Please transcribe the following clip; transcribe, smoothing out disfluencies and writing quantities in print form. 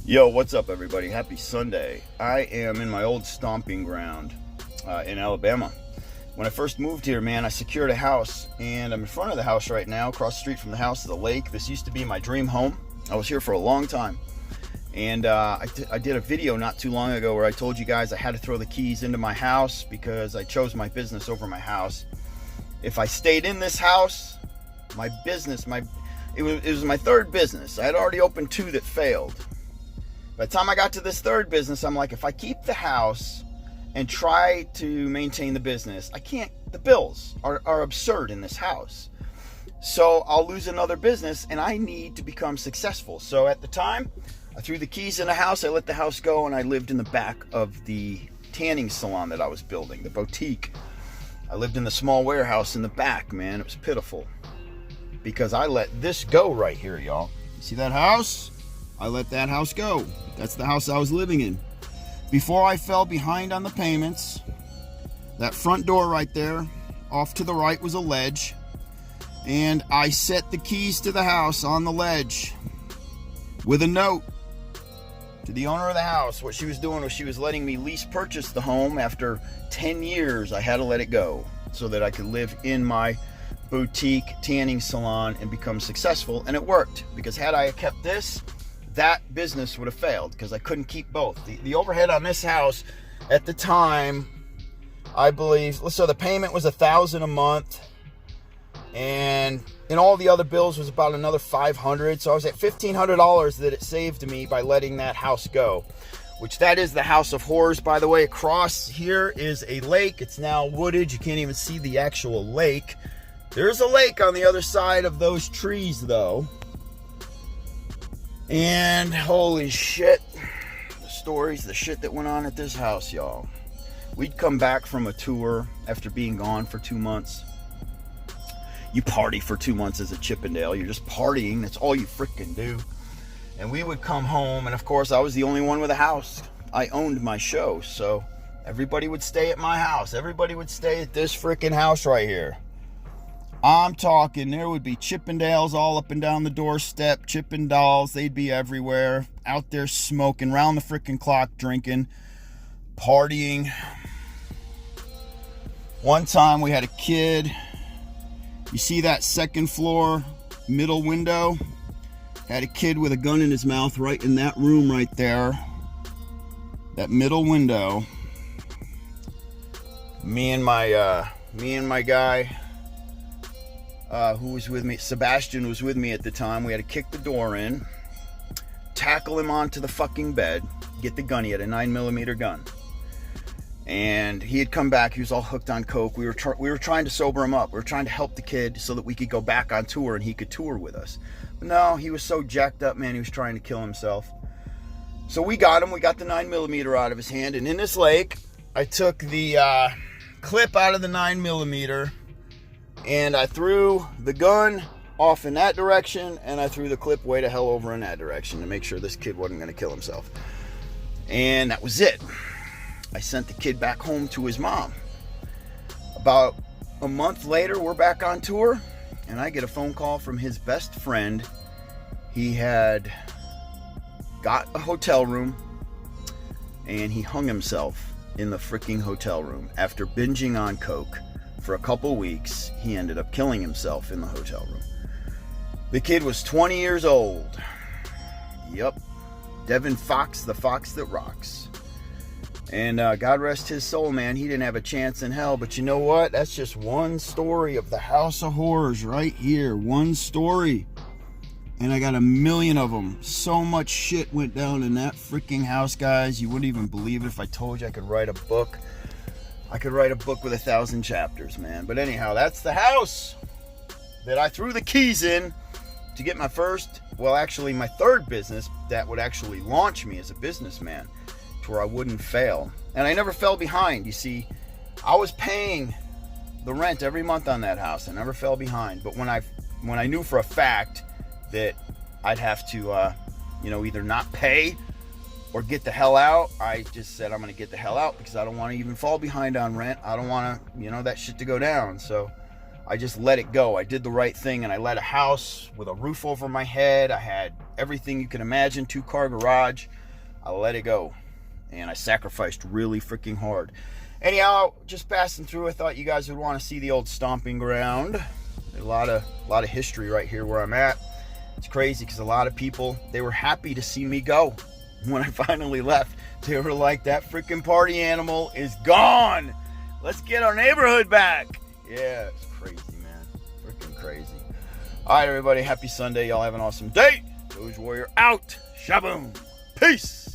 Yo, what's up, everybody? Happy Sunday. I am in my old stomping ground in Alabama. When I first moved here, man, I secured a house, and I'm in front of the house right now. Across the street from the house is the lake. This used to be my dream home. I was here for a long time. And I did a video not too long ago where I told you guys I had to throw the keys into my house because I chose my business over my house. If I stayed in this house, my business, it was my third business. I had already opened two that failed. By the time I got to this third business, I'm like, if I keep the house and try to maintain the business, I can't. The bills are absurd in this house. So I'll lose another business, and I need to become successful. So at the time, I threw the keys in the house, I let the house go, and I lived in the back of the tanning salon that I was building, the boutique. I lived in the small warehouse in the back, man. It was pitiful because I let this go right here, y'all. You see that house? I let that house go. That's the house I was living in. Before I fell behind on the payments, that front door right there, off to the right was a ledge, and I set the keys to the house on the ledge with a note to the owner of the house. What she was doing was she was letting me lease purchase the home. After 10 years, I had to let it go so that I could live in my boutique tanning salon and become successful. And it worked, because had I kept this, that business would have failed because I couldn't keep both. The overhead on this house at the time, I believe, so the payment was $1,000 a month, and all the other bills was about another $500. So I was at $1,500 that it saved me by letting that house go, which that is the House of Horrors, by the way. Across here is a lake. It's now wooded. You can't even see the actual lake. There's a lake on the other side of those trees, though. And holy shit, the stories, the shit that went on at this house, y'all. We'd come back from a tour after being gone for 2 months. You party for 2 months as a Chippendale. You're just partying. That's all you freaking do. And we would come home, and of course, I was the only one with a house. I owned my show, so everybody would stay at my house. Everybody would stay at this freaking house right here. I'm talking, there would be Chippendales all up and down the doorstep, Chippendales, they'd be everywhere, out there smoking, round the freaking clock, drinking, partying. One time we had a kid, you see that second floor middle window? Had a kid with a gun in his mouth right in that room right there, that middle window. Me and my guy, who was with me, Sebastian was with me at the time. We had to kick the door in, tackle him onto the fucking bed, get the gun. He had a 9mm gun, and he had come back. He was all hooked on coke. We were trying to sober him up. We were trying to help the kid so that we could go back on tour and he could tour with us. But no, he was so jacked up, man. He was trying to kill himself. So we got him. We got the 9mm out of his hand, and in this lake, I took the clip out of the 9mm. And I threw the gun off in that direction, and I threw the clip way to hell over in that direction to make sure this kid wasn't going to kill himself. And that was it. I sent the kid back home to his mom. About a month later, we're back on tour, and I get a phone call from his best friend. He had got a hotel room, and he hung himself in the freaking hotel room after binging on coke. For a couple weeks, he ended up killing himself in the hotel room. The kid was 20 years old. Yep. Devin Fox, the fox that rocks. And God rest his soul, man. He didn't have a chance in hell. But you know what? That's just one story of the House of Horrors right here. One story. And I got a million of them. So much shit went down in that freaking house, guys. You wouldn't even believe it if I told you I could write a book. I could write a book with 1,000 chapters, man. But anyhow, that's the house that I threw the keys in to get my first, well, actually my third business that would actually launch me as a businessman to where I wouldn't fail. And I never fell behind. You see, I was paying the rent every month on that house. I never fell behind. But when I knew for a fact that I'd have to, either not pay or get the hell out, I just said I'm going to get the hell out because I don't want to even fall behind on rent. I don't want to, that shit to go down. So I just let it go. I did the right thing, and I let a house with a roof over my head. I had everything you can imagine, 2-car garage. I let it go, and I sacrificed really freaking hard. Anyhow, just passing through, I thought you guys would want to see the old stomping ground. There's a lot of history right here where I'm at. It's crazy because a lot of people, they were happy to see me go. When I finally left, they were like, that freaking party animal is gone. Let's get our neighborhood back. Yeah, it's crazy, man. Freaking crazy. All right, everybody. Happy Sunday. Y'all have an awesome day. DogeWARRIOR out. Shaboom. Peace.